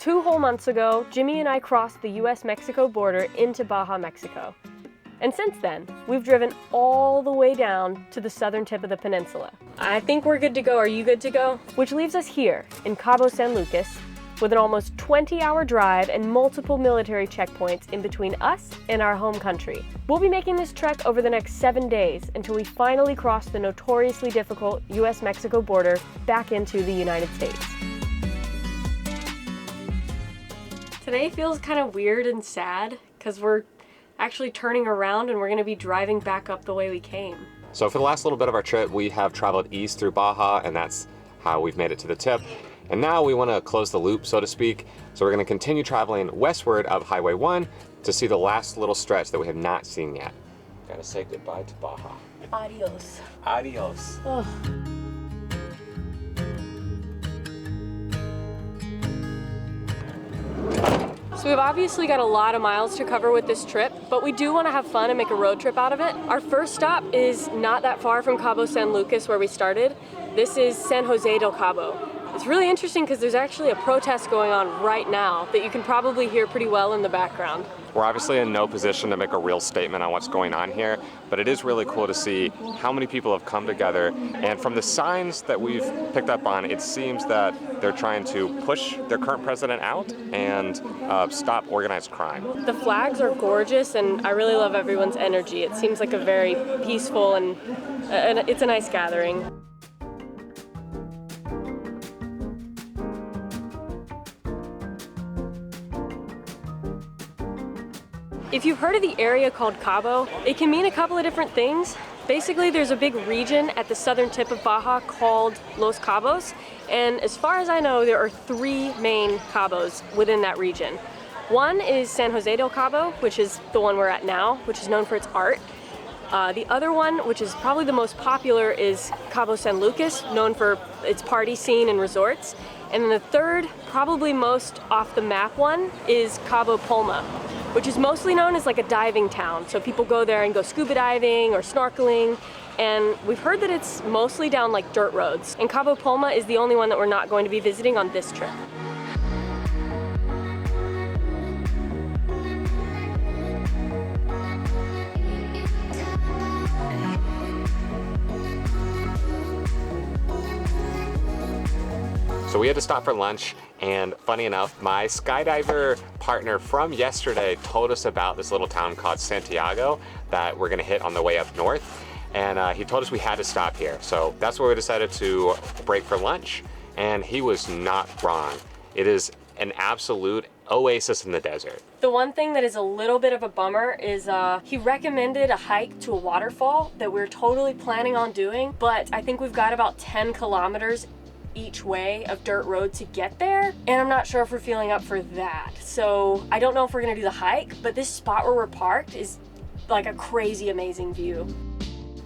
2 whole months ago, Jimmy and I crossed the US-Mexico border into Baja, Mexico. And since then, we've driven all the way down to the southern tip of the peninsula. I think we're good to go. Are you good to go? Which leaves us here in Cabo San Lucas with an almost 20-hour drive and multiple military checkpoints in between us and our home country. We'll be making this trek over the next 7 days until we finally cross the notoriously difficult US-Mexico border back into the United States. Today feels kind of weird and sad because we're actually turning around and we're going to be driving back up the way we came. So for the last little bit of our trip, we have traveled east through Baja, and that's how we've made it to the tip. And now we want to close the loop, so to speak. So we're going to continue traveling westward of Highway 1 to see the last little stretch that we have not seen yet. Gotta say goodbye to Baja. Adios. Adios. Oh. So we've obviously got a lot of miles to cover with this trip, but we do want to have fun and make a road trip out of it. Our first stop is not that far from Cabo San Lucas where we started. This is San Jose del Cabo. It's really interesting because there's actually a protest going on right now that you can probably hear pretty well in the background. We're obviously in no position to make a real statement on what's going on here, but it is really cool to see how many people have come together. And from the signs that we've picked up on, it seems that they're trying to push their current president out and stop organized crime. The flags are gorgeous and I really love everyone's energy. It seems like a very peaceful and it's a nice gathering. If you've heard of the area called Cabo, it can mean a couple of different things. Basically, there's a big region at the southern tip of Baja called Los Cabos, and as far as I know, there are 3 main Cabos within that region. One is San Jose del Cabo, which is the one we're at now, which is known for its art. The other one, which is probably the most popular, is Cabo San Lucas, known for its party scene and resorts. And then the third, probably most off the map one, is Cabo Palma, which is mostly known as like a diving town. So people go there and go scuba diving or snorkeling. And we've heard that it's mostly down like dirt roads. And Cabo Palma is the only one that we're not going to be visiting on this trip. So we had to stop for lunch, and funny enough, my skydiver partner from yesterday told us about this little town called Santiago that we're gonna hit on the way up north. And he told us we had to stop here. So that's where we decided to break for lunch, and he was not wrong. It is an absolute oasis in the desert. The one thing that is a little bit of a bummer is he recommended a hike to a waterfall that we're totally planning on doing, but I think we've got about 10 kilometers each way of dirt road to get there, and I'm not sure if we're feeling up for that. So I don't know if we're gonna do the hike, but this spot where we're parked is like a crazy amazing view.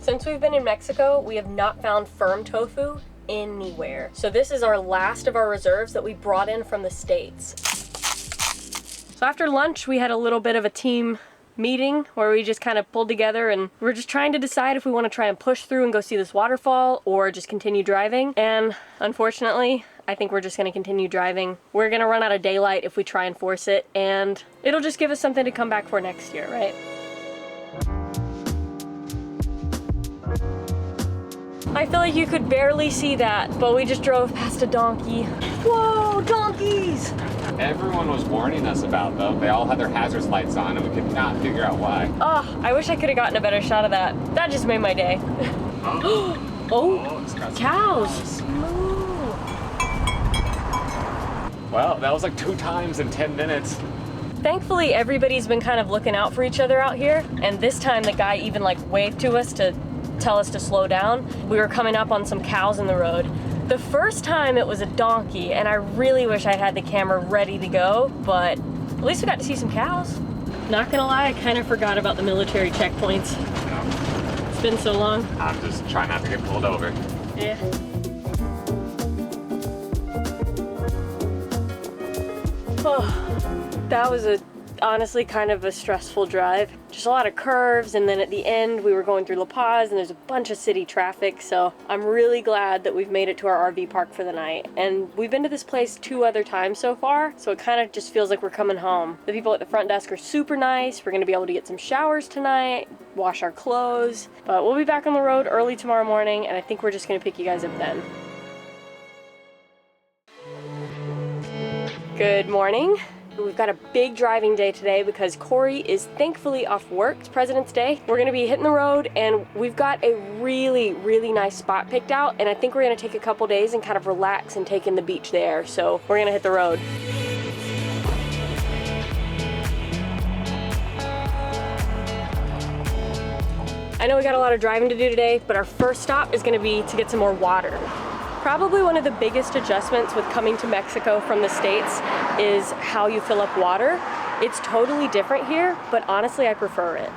Since we've been in Mexico, we have not found firm tofu anywhere. So this is our last of our reserves that we brought in from the States. So after lunch, we had a little bit of a team meeting where we just kind of pulled together and we're just trying to decide if we want to try and push through and go see this waterfall or just continue driving. And unfortunately, I think we're just going to continue driving. We're going to run out of daylight if we try and force it, and it'll just give us something to come back for next year, right? I feel like you could barely see that, but we just drove past a donkey. Whoa, donkeys! Everyone was warning us about them. They all had their hazards lights on, and we could not figure out why. Oh, I wish I could have gotten a better shot of that. That just made my day. Oh, cows! Moo. Well, that was like 2 times in 10 minutes. Thankfully, everybody's been kind of looking out for each other out here, and this time the guy even like waved to us to tell us to slow down. We were coming up on some cows in the road. The first time it was a donkey, and I really wish I had the camera ready to go, but at least we got to see some cows. Not gonna lie, I kind of forgot about the military checkpoints. No. It's been so long. I'm just trying not to get pulled over. Yeah. Oh, that was a honestly kind of a stressful drive. Just a lot of curves, and then at the end we were going through La Paz and there's a bunch of city traffic, so I'm really glad that we've made it to our RV park for the night. And we've been to this place 2 other times so far, so it kind of just feels like we're coming home. The people at the front desk are super nice. We're gonna be able to get some showers tonight, wash our clothes, but we'll be back on the road early tomorrow morning, and I think we're just gonna pick you guys up then. Good morning. We've got a big driving day today because Corey is thankfully off work. It's President's Day. We're gonna be hitting the road, and we've got a really nice spot picked out, and I think we're gonna take a couple days and kind of relax and take in the beach there. So we're gonna hit the road. I know we got a lot of driving to do today, but our first stop is gonna be to get some more water. Probably one of the biggest adjustments with coming to Mexico from the States is how you fill up water. It's totally different here, but honestly, I prefer it.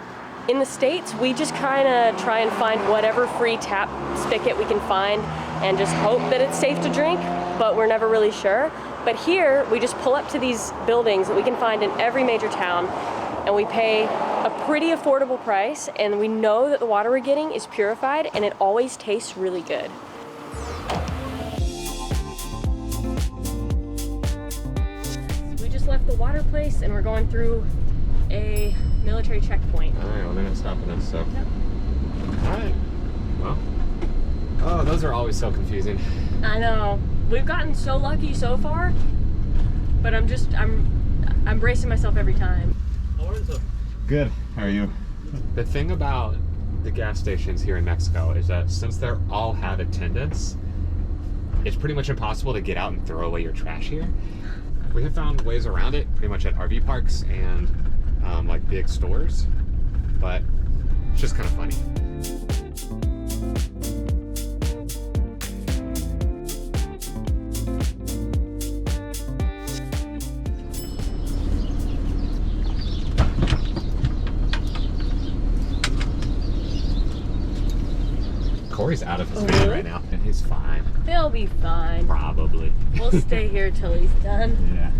In the States, we just kind of try and find whatever free tap spigot we can find and just hope that it's safe to drink, but we're never really sure. But here, we just pull up to these buildings that we can find in every major town, and we pay a pretty affordable price, and we know that the water we're getting is purified, and it always tastes really good. Left the water place, and we're going through a military checkpoint. All right, well, they're not stopping us, so. Yep. All right. Well. Oh, those are always so confusing. I know. We've gotten so lucky so far, but I'm bracing myself every time. Good. How are you? The thing about the gas stations here in Mexico is that since they all have attendants, it's pretty much impossible to get out and throw away your trash here. We have found ways around it pretty much at RV parks and like big stores, but it's just kind of funny. Corey's out of his van right now, and he's fine. He'll be fine. Probably. We'll stay here till he's done. Yeah.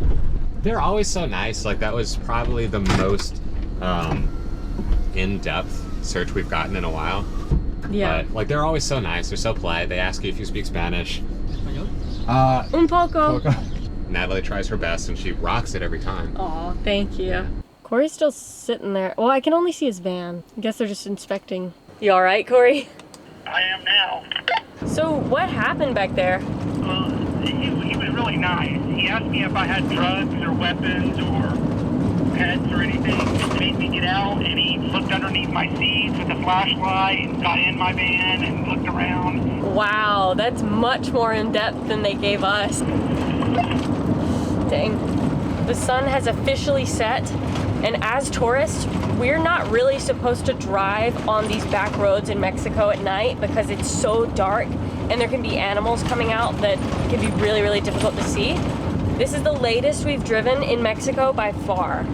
They're always so nice. Like, that was probably the most in-depth search we've gotten in a while. Yeah. But, like, they're always so nice. They're so polite. They ask you if you speak Spanish. Un poco. Natalie tries her best, and she rocks it every time. Aw, thank you. Yeah. Corey's still sitting there. Well, I can only see his van. I guess they're just inspecting. You all right, Corey? I am now. So what happened back there? He was really nice. He asked me if I had drugs or weapons or pets or anything. He made me get out, and he looked underneath my seats with a flashlight and got in my van and looked around. Wow, that's much more in depth than they gave us. Dang. The sun has officially set, and as tourists, we're not really supposed to drive on these back roads in Mexico at night because it's so dark and there can be animals coming out that can be really difficult to see. This is the latest we've driven in Mexico by far.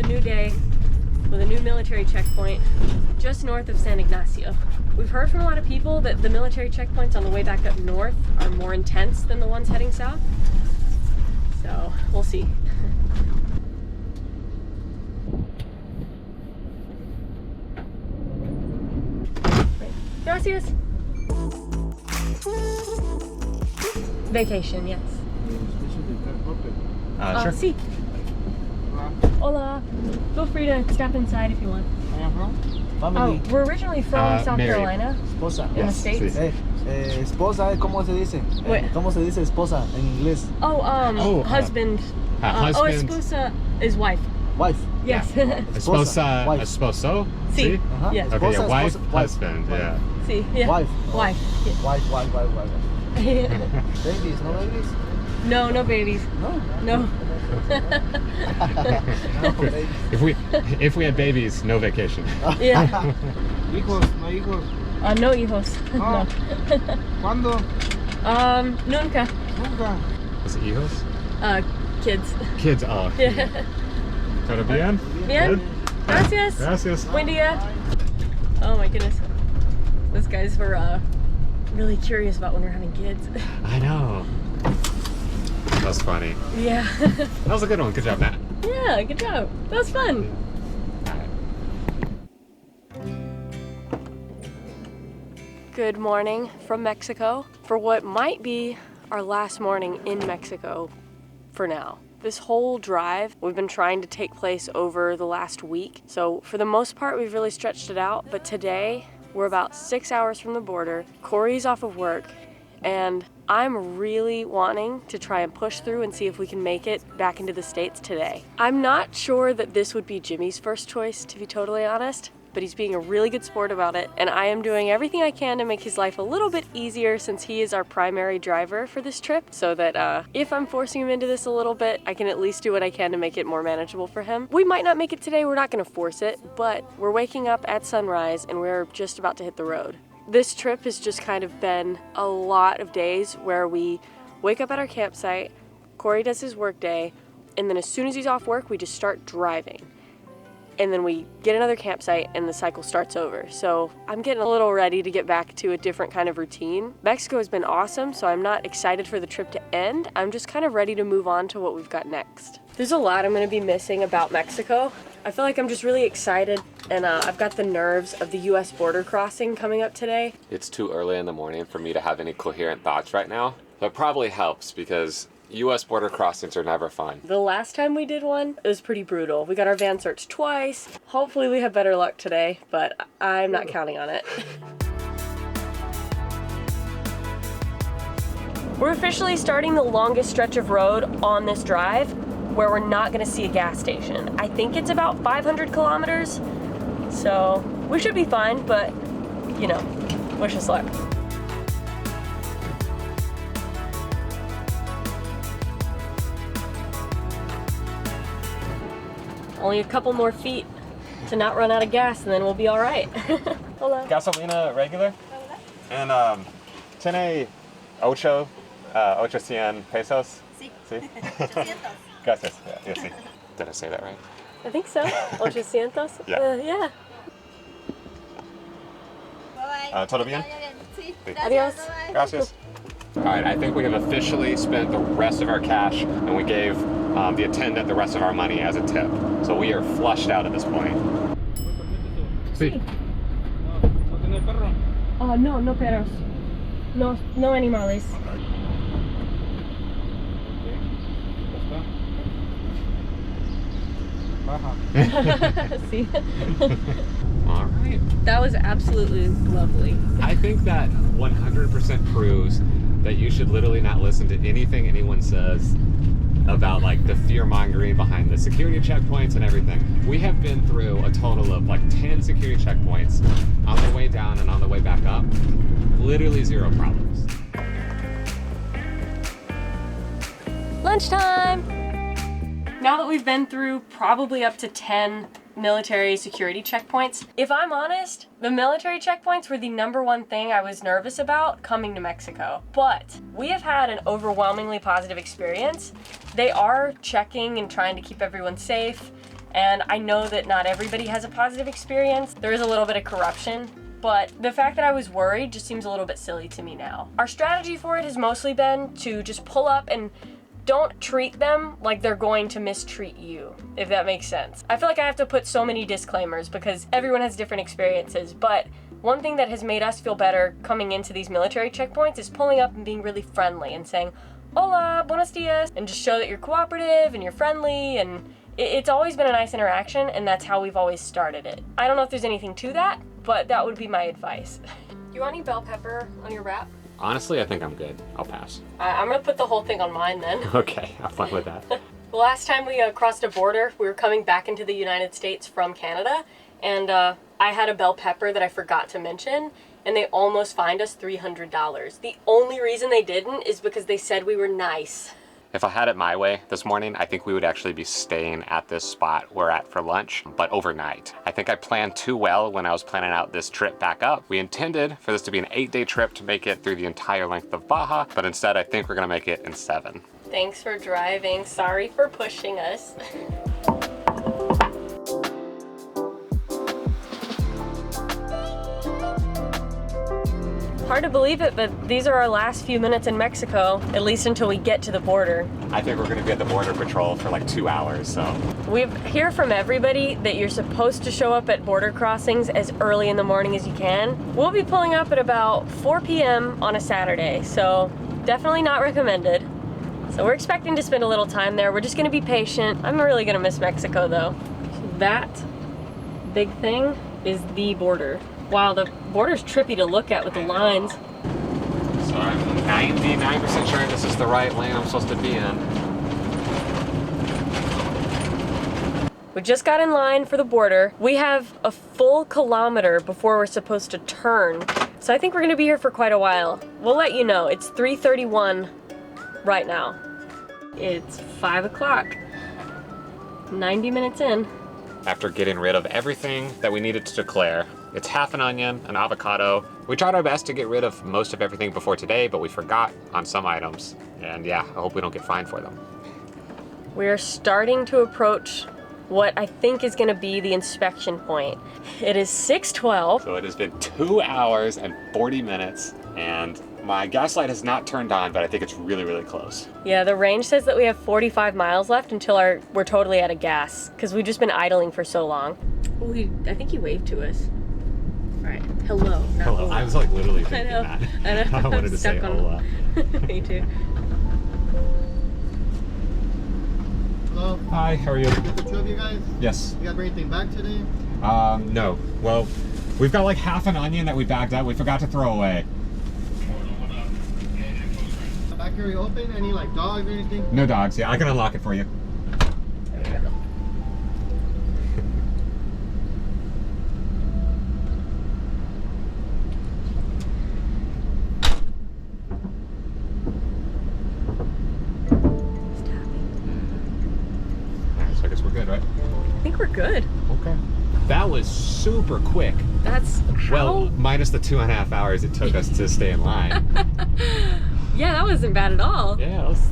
New day with a new military checkpoint just north of San Ignacio. We've heard from a lot of people that the military checkpoints on the way back up north are more intense than the ones heading south. So we'll see. Gracias. Vacation, yes. Sure. Sí. Hola. Feel free to step inside if you want. Family. We're originally from South married. Carolina, Esposa. in the States. Esposa, ¿cómo se dice? Wait. ¿Cómo se dice esposa en inglés? Husband. Husband. Esposa is wife. Wife. Yes. Esposa, Wife. esposo? Sí. Uh-huh. Yes. Okay, yeah, Esposa, wife, esposa, husband, wife. yeah. Sí. Yeah. Wife. Wife. Yeah. Wife. Babies, no babies? No babies. No. No. If we had babies, no vacation. Yeah. Hijos, no hijos. No hijos. Oh. No. ¿Cuándo? Nunca. Nunca. Is it hijos? Kids. Kids, oh. Yeah. Todo bien? Bien. Good? Gracias. Gracias. Buen día. Oh my goodness. Those guys were really curious about when we're having kids. I know. That was funny. Yeah. That was a good one. Good job, Nat. Yeah, good job. That was fun. Good morning from Mexico for what might be our last morning in Mexico for now. This whole drive we've been trying to take place over the last week. So for the most part, we've really stretched it out. But today we're about 6 hours from the border. Corey's off of work and I'm really wanting to try and push through and see if we can make it back into the States today. I'm not sure that this would be Jimmy's first choice, to be totally honest, but he's being a really good sport about it, and I am doing everything I can to make his life a little bit easier since he is our primary driver for this trip, so that if I'm forcing him into this a little bit, I can at least do what I can to make it more manageable for him. We might not make it today, we're not gonna force it, but we're waking up at sunrise and we're just about to hit the road. This trip has just kind of been a lot of days where we wake up at our campsite, Corey does his work day, and then as soon as he's off work, we just start driving. And then we get another campsite and the cycle starts over. So I'm getting a little ready to get back to a different kind of routine. Mexico has been awesome, so I'm not excited for the trip to end. I'm just kind of ready to move on to what we've got next. There's a lot I'm gonna be missing about Mexico. I feel like I'm just really excited, and I've got the nerves of the US border crossing coming up today. It's too early in the morning for me to have any coherent thoughts right now. That probably helps because US border crossings are never fun. The last time we did one, it was pretty brutal. We got our van searched twice. Hopefully we have better luck today, but I'm not counting on it. We're officially starting the longest stretch of road on this drive where we're not gonna see a gas station. I think it's about 500 kilometers, so we should be fine, but you know, wish us luck. Only a couple more feet to not run out of gas and then we'll be all right. Hola. Gasolina regular? And tiene 800 pesos? Sí. Sí? 800. Gracias. Yeah, sí. Did I say that right? I think so. 800? Yeah. Yeah. Bye-bye. ¿Todo bien? Sí. Sí. Adios. Bye-bye. Gracias. All right, I think we have officially spent the rest of our cash and we gave the attendant the rest of our money as a tip. So we are flushed out at this point. Sí. Oh, no perros. No animales. Baja. See? All right. That was absolutely lovely. I think that 100% proves that you should literally not listen to anything anyone says about like the fear mongering behind the security checkpoints and everything. We have been through a total of like 10 security checkpoints on the way down and on the way back up. Literally zero problems. Lunchtime! Now that we've been through probably up to 10 military security checkpoints, if I'm honest, the military checkpoints were the #1 thing I was nervous about coming to Mexico. But we have had an overwhelmingly positive experience. They are checking and trying to keep everyone safe, and I know that not everybody has a positive experience. There is a little bit of corruption, but the fact that I was worried just seems a little bit silly to me now. Our strategy for it has mostly been to just pull up and don't treat them like they're going to mistreat you, if that makes sense. I feel like I have to put so many disclaimers because everyone has different experiences, but one thing that has made us feel better coming into these military checkpoints is pulling up and being really friendly and saying, hola, buenos dias, and just show that you're cooperative and you're friendly, and it's always been a nice interaction, and that's how we've always started it. I don't know if there's anything to that, but that would be my advice. You want any bell pepper on your wrap? Honestly, I think I'm good. I'll pass. I'm gonna put the whole thing on mine then. Okay, I'm fine with that. The last time we crossed a border, we were coming back into the United States from Canada, and I had a bell pepper that I forgot to mention, and they almost fined us $300. The only reason they didn't is because they said we were nice. If I had it my way this morning, I think we would actually be staying at this spot we're at for lunch, but overnight. I think I planned too well when I was planning out this trip back up. We intended for this to be an 8-day trip to make it through the entire length of Baja, but instead I think we're gonna make it in 7. Thanks for driving. Sorry for pushing us. Hard to believe it, but these are our last few minutes in Mexico, at least until we get to the border. I think we're gonna be at the border patrol for like 2 hours, so. We hear from everybody that you're supposed to show up at border crossings as early in the morning as you can. We'll be pulling up at about 4 p.m. on a Saturday, so definitely not recommended. So we're expecting to spend a little time there. We're just gonna be patient. I'm really gonna miss Mexico though. That big thing is the border. Wow, the border's trippy to look at with the lines. So I'm 99% sure this is the right lane I'm supposed to be in. We just got in line for the border. We have a full kilometer before we're supposed to turn. So I think we're gonna be here for quite a while. We'll let you know. It's 3:31 right now. It's 5 o'clock. 90 minutes in. After getting rid of everything that we needed to declare, it's half an onion, an avocado. We tried our best to get rid of most of everything before today, but we forgot on some items. And yeah, I hope we don't get fined for them. We're starting to approach what I think is gonna be the inspection point. It is 6:12. So it has been 2 hours and 40 minutes, and my gas light has not turned on, but I think it's really, really close. Yeah, the range says that we have 45 miles left until we're totally out of gas, because we've just been idling for so long. Oh, I think he waved to us. All right, hello. Hello, I was like literally thinking that. I know. I wanted to say hola. Me too. Hello. Hi, how are you? Just the 2 of you guys? Yes. You got to bring anything back today? No. Well, we've got like half an onion that we bagged up. We forgot to throw away. Back here, you open? Any like dogs or anything? No dogs. Yeah, I can unlock it for you. There we go. So I guess we're good, right? I think we're good. Okay. That was super quick. That's how... Well, minus the 2.5 hours it took us to stay in line. Yeah, that wasn't bad at all. Yeah, it was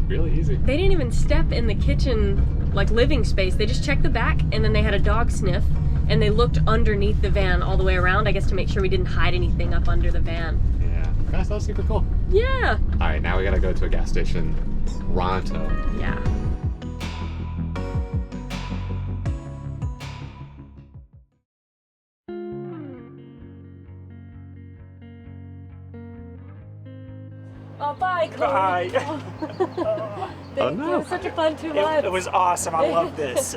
really easy. They didn't even step in the kitchen, like living space. They just checked the back and then they had a dog sniff and they looked underneath the van all the way around, I guess to make sure we didn't hide anything up under the van. Yeah, gosh, that was super cool. Yeah. All right, now we gotta go to a gas station pronto. Yeah. Oh, bye, Chloe. Bye. Oh, no. It was such a fun 2 months. It was awesome. I love this.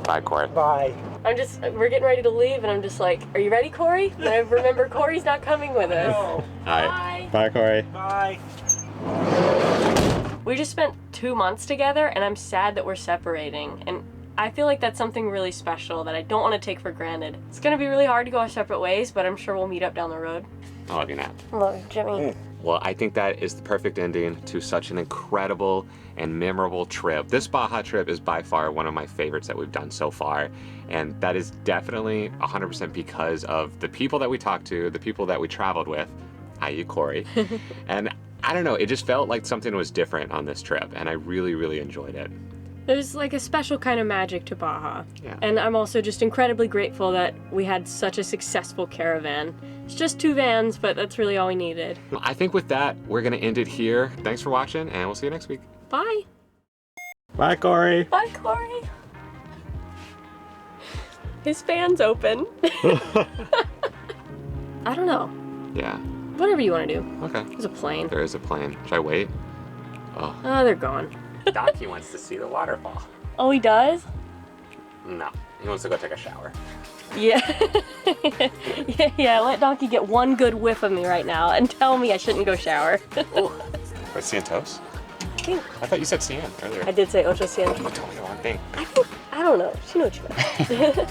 Bye, Corey. Bye. We're getting ready to leave and I'm just like, are you ready, Corey? And I remember Corey's not coming with us. No. All right. Bye. Bye, Corey. Bye. We just spent 2 months together and I'm sad that we're separating. And I feel like that's something really special that I don't want to take for granted. It's gonna be really hard to go our separate ways, but I'm sure we'll meet up down the road. I love you, Nat. Love you, Jimmy. Well, I think that is the perfect ending to such an incredible and memorable trip. This Baja trip is by far one of my favorites that we've done so far. And that is definitely 100% because of the people that we talked to, the people that we traveled with, i.e. Corey. And I don't know, it just felt like something was different on this trip. And I really, really enjoyed it. There's like a special kind of magic to Baja. Yeah. And I'm also just incredibly grateful that we had such a successful caravan. It's just 2 vans, but that's really all we needed. I think with that, we're gonna end it here. Thanks for watching, and we'll see you next week. Bye. Bye, Corey. Bye, Corey. His fan's open. I don't know. Yeah. Whatever you want to do. Okay. There's a plane. There is a plane. Should I wait? Oh. Oh, they're gone. Donkey wants to see the waterfall. Oh, he does? No, he wants to go take a shower. Yeah. yeah, let Donkey get one good whiff of me right now and tell me I shouldn't go shower. Oh, wait, Santos? I thought you said Cian earlier. I did say Ocho Cien. You told me the wrong thing. I don't know. She knows what you meant.